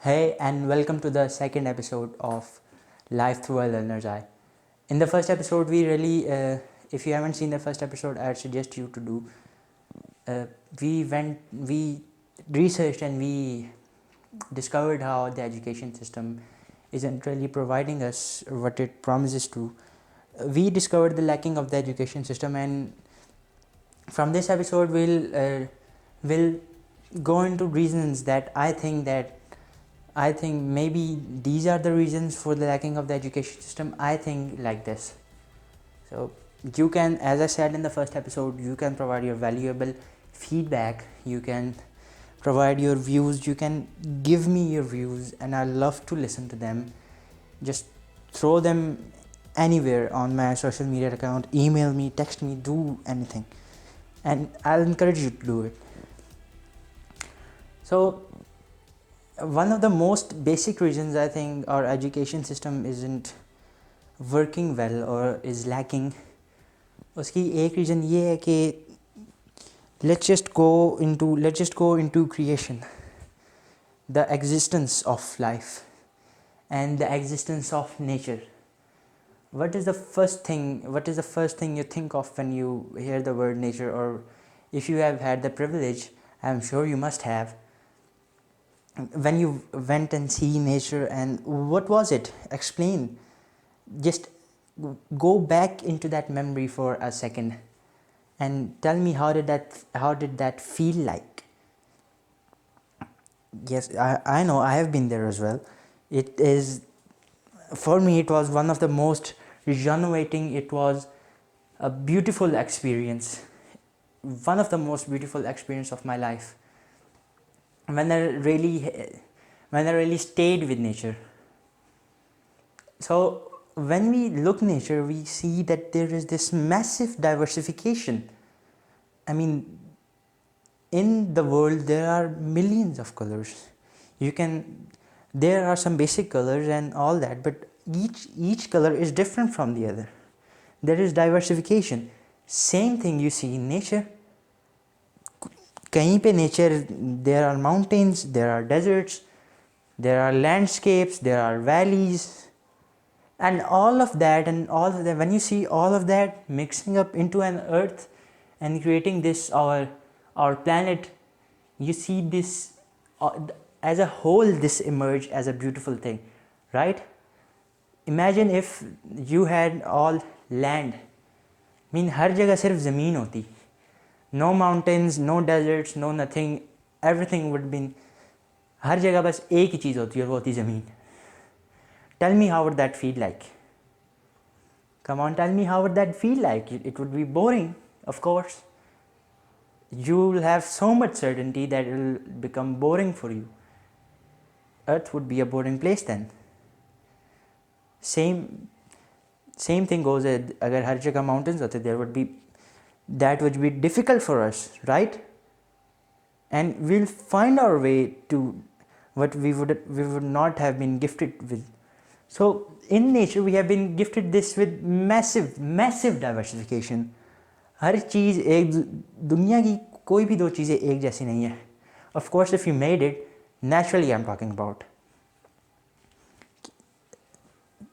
Hey, and welcome to the second episode of Life Through a Learner's Eye. In the first episode, if you haven't seen the first episode, I'd suggest you to do. We researched and we discovered how the education system isn't really providing us what it promises to. We discovered the lacking of the education system, and from this episode, we'll go into reasons that I think maybe these are the reasons for the lacking of the education system. I think like this. So you can, as I said in the first episode, you can provide your valuable feedback. You can provide your views. You can give me your views, and I love to listen to them. Just throw them anywhere on my social media account. Email me, text me, do anything, and I'll encourage you to do it. So one of the most basic reasons I think our education system isn't working well or is lacking, उसकी एक reason ये है कि let's just go into creation, the existence of life and the existence of nature. What is the first thing you think of when you hear the word nature? Or if you have had the privilege, I'm sure you must have, when you went and see nature, and what was it? Explain. Just go back into that memory for a second and tell me how did that feel like. Yes, I know, I have been there as well. It is, for me, it was one of the most regenerating. It was a beautiful experience, one of the most beautiful experience of my life, when I really stayed with nature. So when we look nature, we see that there is this massive diversification. I mean, in the world there are millions of colors. There are some basic colors and all that, but each color is different from the other. There is diversification. Same thing you see in nature. कहीं पे nature, there are mountains, there are deserts, there are landscapes, there are valleys, and all of that, when you see all of that mixing up into an earth and creating this our planet, you see this as a whole, this emerge as a beautiful thing, right? Imagine if you had all land. I mean, हर जगह सिर्फ ज़मीन होती, no mountains, no deserts, no nothing, everything would be, हर जगह बस एक ही चीज़ होती है और वो होती ज़मीन. Tell me how would that feel like? Come on, tell me how would that feel like? It would be boring, of course. You'll have so much certainty that it will become boring for you. Earth would be a boring place then. Same thing goes with, अगर हर जगह mountains होते, that would be difficult for us, right? And we'll find our way to what we would not have been gifted with. So in nature we have been gifted this with massive diversification. हर चीज़ एक, दुनिया की कोई भी दो चीज़ें एक जैसी नहीं है. Of course, if you made it naturally, I'm talking about.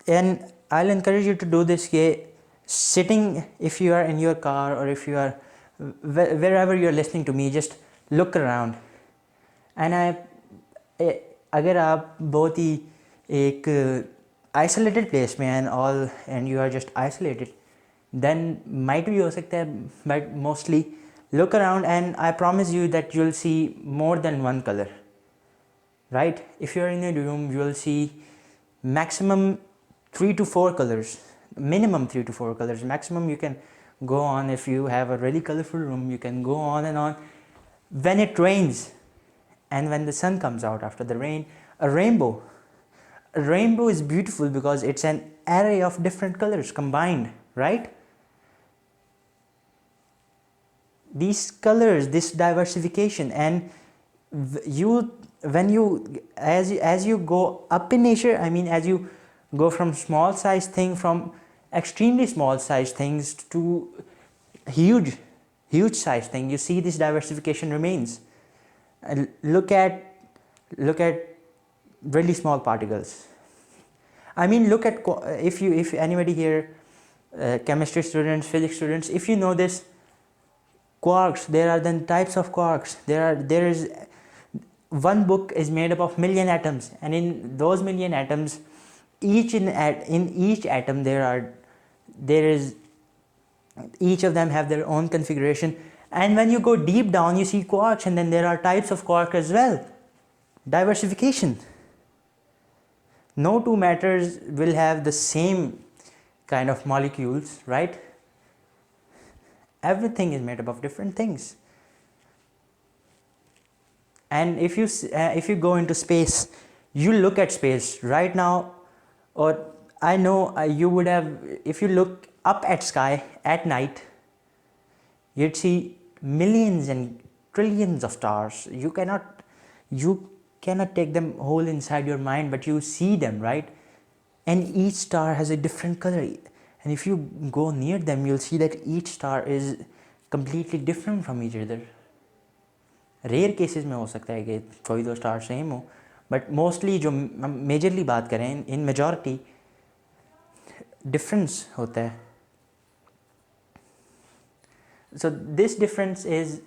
And I'll encourage you to do this. Sitting, if you are in your car or if you are wherever you're listening to me, just look around. And अगर आप बहुत ही एक isolated place में and you are just isolated, then might be हो सकता है, but mostly look around and I promise you that you'll see more than one color, right? If you're in a room, you'll see maximum 3 to 4 colors, minimum 3 to 4 colors, maximum you can go on. If you have a really colorful room, you can go on and on. When it rains and when the sun comes out after the rain, a rainbow is beautiful because it's an array of different colors combined, right? These colors, this diversification, and as you go up in nature, I mean, as you go from small size thing, from extremely small size things to huge size thing, you see this diversification remains. Look at really small particles. I mean, look at if anybody here, chemistry students, physics students, if you know this, quarks. There are then types of quarks. There is one book is made up of million atoms, and in those million atoms, in each atom there is each of them have their own configuration. And when you go deep down, you see quarks, and then there are types of quark as well. Diversification. No two matters will have the same kind of molecules, right? Everything is made up of different things. And if you go into space, you look at space right now, or I know you would have, if you look up at sky at night, you'd see millions and trillions of stars. You cannot take them whole inside your mind, but you see them, right? And each star has a different color, and if you go near them, you'll see that each star is completely different from each other. Rare cases में हो सकता है कि कोई दो star same हो, but mostly जो majorly बात करें, इन मेजॉरिटी डिफरेंस होता है. So this difference is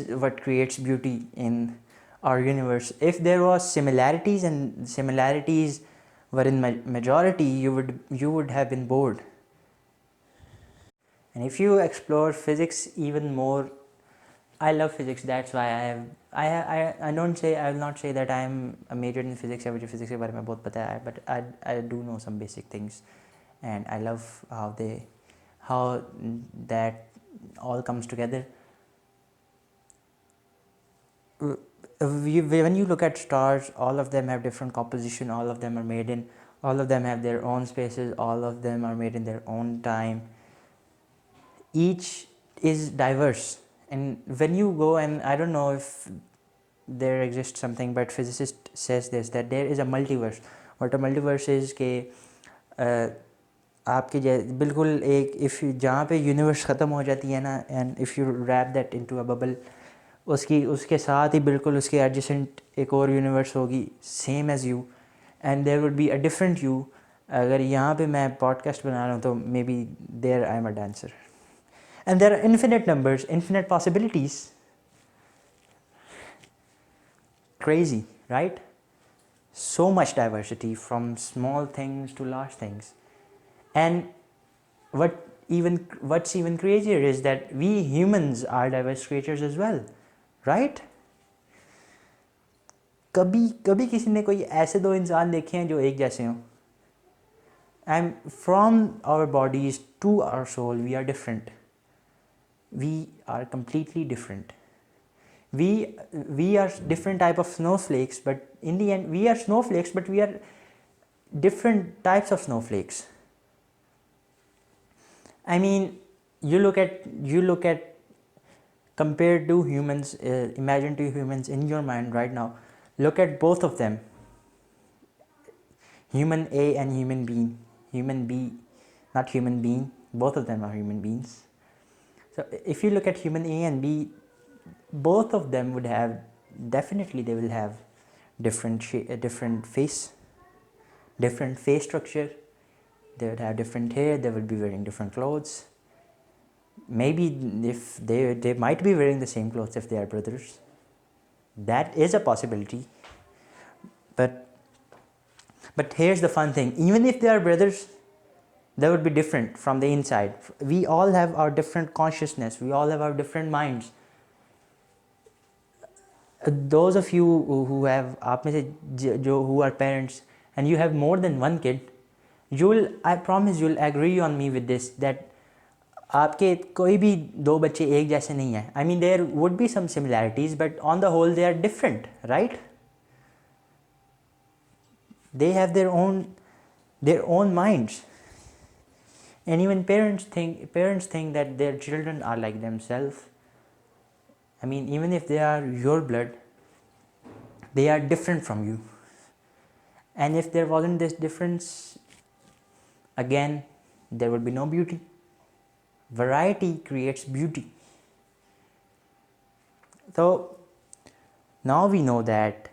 what creates beauty in our universe. If there was similarities and similarities were in majority, you would have been bored. And if you explore physics even more, I love physics. That's why I will not say that I am a major in physics. मुझे physics के बारे में बहुत पता है, but I do know some basic things, and I love how that all comes together. When you look at stars, all of them have different composition. All of them have their own spaces. All of them are made in their own time. Each is diverse. And when you go, and I don't know if there exists something, but physicist says this, that there is a multiverse. What a multiverse is कि आपके बिल्कुल एक if जहाँ पे universe ख़त्म हो जाती है ना, and if you wrap that into a bubble, उसके साथ ही बिल्कुल उसके एडजेसेंट एक और यूनिवर्स होगी same as you, and there would be a different you. अगर यहाँ पे मैं पॉडकास्ट बना रहा हूँ तो maybe there I am a dancer. And there are infinite numbers, infinite possibilities. Crazy, right? So much diversity, from small things to large things. And what's even crazier is that we humans are diverse creatures as well, right? कभी किसी ने कोई ऐसे दो इंसान देखे हैं जो एक जैसे हों? And from our bodies to our soul, we are different. We are completely different. We are different type of snowflakes, but in the end we are snowflakes, but we are different types of snowflakes. I mean, you look at compared to humans, imagine two humans in your mind right now. Look at both of them, human A and human B, not human being. Both of them are human beings. So if you look at human A and B, both of them would have, definitely they will have different face structure. They would have different hair. They would be wearing different clothes. Maybe if they might be wearing the same clothes if they are brothers. That is a possibility. But here's the fun thing: even if they are brothers, they would be different from the inside. We all have our different consciousness. We all have our different minds. Those of you who have, आप में से जो who are parents and you have more than one kid, I promise you'll agree on me with this, that आपके कोई भी दो बच्चे एक जैसे नहीं हैं. I mean, there would be some similarities, but on the whole they are different, right? They have their own minds. And even parents think that their children are like themselves. I mean, even if they are your blood, they are different from you. And if there wasn't this difference, again, there would be no beauty. Variety creates beauty. So now we know that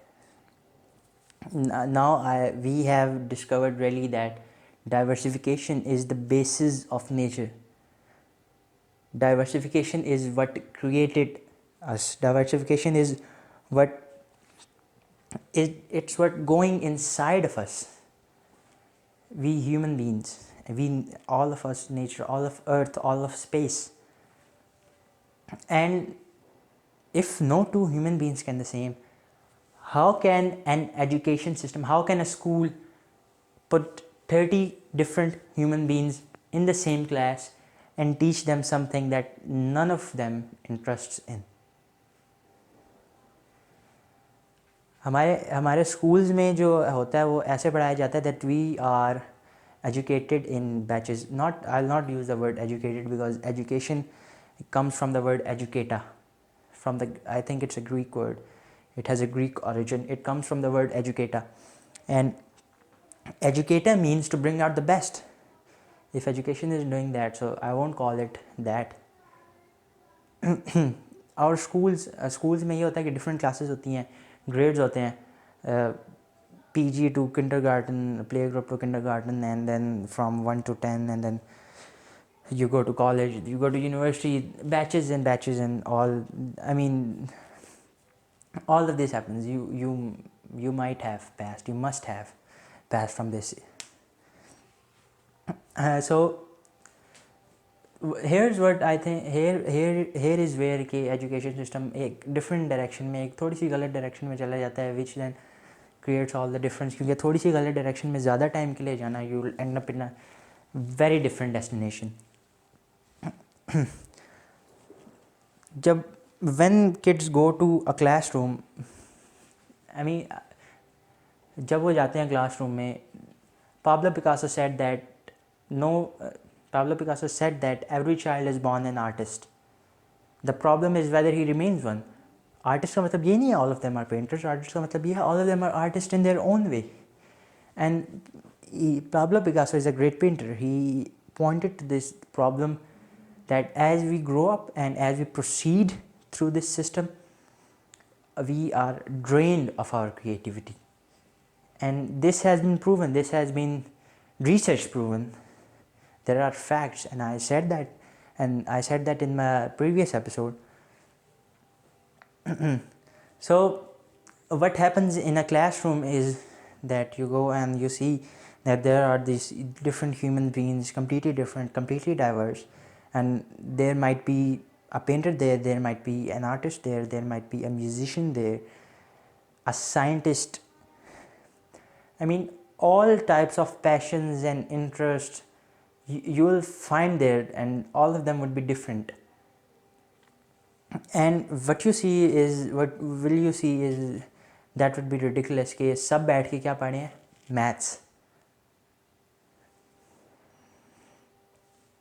Now we have discovered really that diversification is the basis of nature. Diversification is what created us. Diversification is what it's what going inside of us. We human beings, we all of us, nature, all of earth, all of space. And if no two human beings can the same, how can an education system, how can a school put 30 different human beings in the same class and teach them something that none of them interests in? हमारे schools में जो होता है वो ऐसे पढ़ाया जाता है that we are educated in batches. I'll not use the word educated because education comes from the word educata. I think it's a Greek word. It has a Greek origin. It comes from the word educata. And educator means to bring out the best. If education is doing that, so I won't call it that. Our schools में ये होता है कि different classes होती हैं, grades होते हैं, PG to kindergarten, playgroup to kindergarten, and then from 1 to 10, and then you go to college, you go to university, batches and batches and all. I mean, all of this happens. You might have passed, you must have passed from this. So here's what I think. Here is where कि education system एक different direction में, एक थोड़ी सी गलत direction में चला जाता है, which then creates all the difference. क्योंकि थोड़ी सी गलत direction में ज़्यादा time के लिए जाना, you will end up in a very different destination. जब when kids go to a classroom, I mean, जब वो जाते हैं classroom में, Pablo Picasso said that every child is born an artist. The problem is whether he remains one. Artist का मतलब ये नहीं है all of them are painters. Artist का मतलब ये है all of them are artists in their own way. And Pablo Picasso is a great painter. He pointed to this problem that as we grow up and as we proceed through this system, we are drained of our creativity. And this has been proven, this has been research proven. There are facts, and I said that in my previous episode. So what happens in a classroom is that you go and you see that there are these different human beings, completely different, completely diverse, and there might be a painter there might be an artist there might be a musician there, a scientist. I mean, all types of passions and interests you will find there, and all of them would be different. And what will you see is that would be ridiculous कि सब बैठ के क्या पढ़े हैं, maths.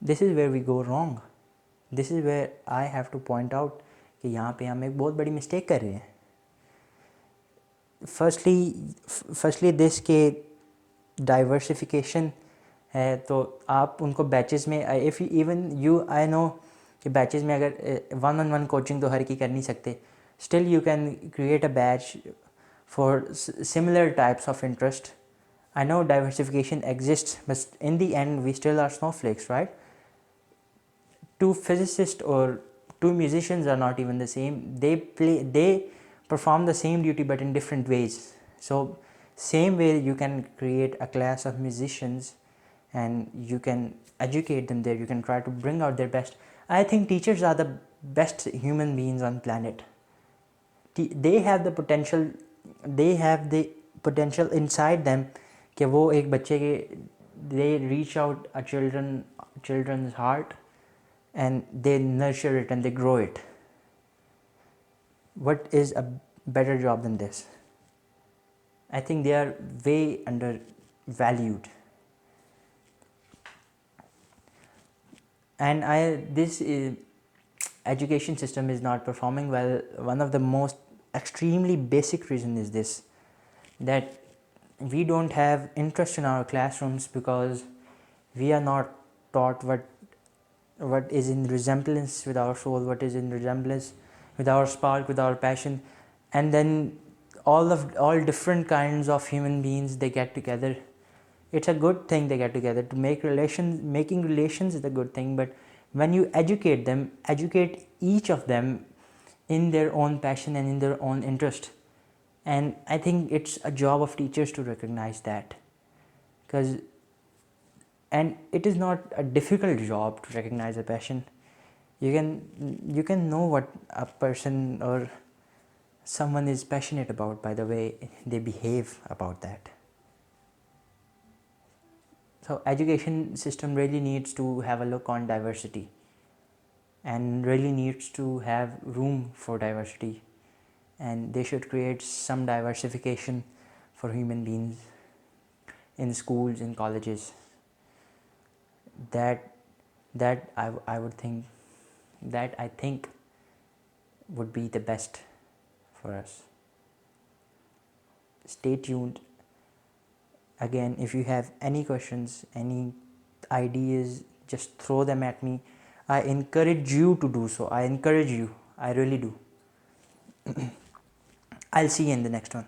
This is where we go wrong. This is where I have to point out कि यहाँ पे हम एक बहुत बड़ी mistake कर रहे हैं. Firstly this के diversification है, तो आप उनको बैचेस में, if even you I know कि बैचेस में अगर 1-on-1 कोचिंग तो हर की कर नहीं सकते, still you can create a batch for similar types of interest. I know diversification exists, but in the end we still are snowflakes, right? Two physicists or two musicians are not even the same. They perform the same duty but in different ways. So same way you can create a class of musicians and you can educate them there, you can try to bring out their best. I think teachers are the best human beings on planet. They have the potential inside them कि वो एक बच्चे के, they reach out a children's heart and they nurture it and they grow it. What is a better job than this? I think they are way undervalued. And this education system is not performing well. One of the most extremely basic reason is this, that we don't have interest in our classrooms because we are not taught what is in resemblance with our soul, what is in resemblance with our spark, with our passion. And then all different kinds of human beings, they get together. It's a good thing they get together to make relations. Making relations is a good thing, but when you educate them, educate each of them in their own passion and in their own interest. And I think it's a job of teachers to recognize that, because and it is not a difficult job to recognize a passion. You can know what a person or someone is passionate about by the way they behave about that. So education system really needs to have a look on diversity and really needs to have room for diversity, and they should create some diversification for human beings in schools, in colleges. That that I would think, that I think would be the best for us. Stay tuned. Again, if you have any questions, any ideas, just throw them at me. I encourage you to do so. I encourage you. I really do. I'll see you in the next one.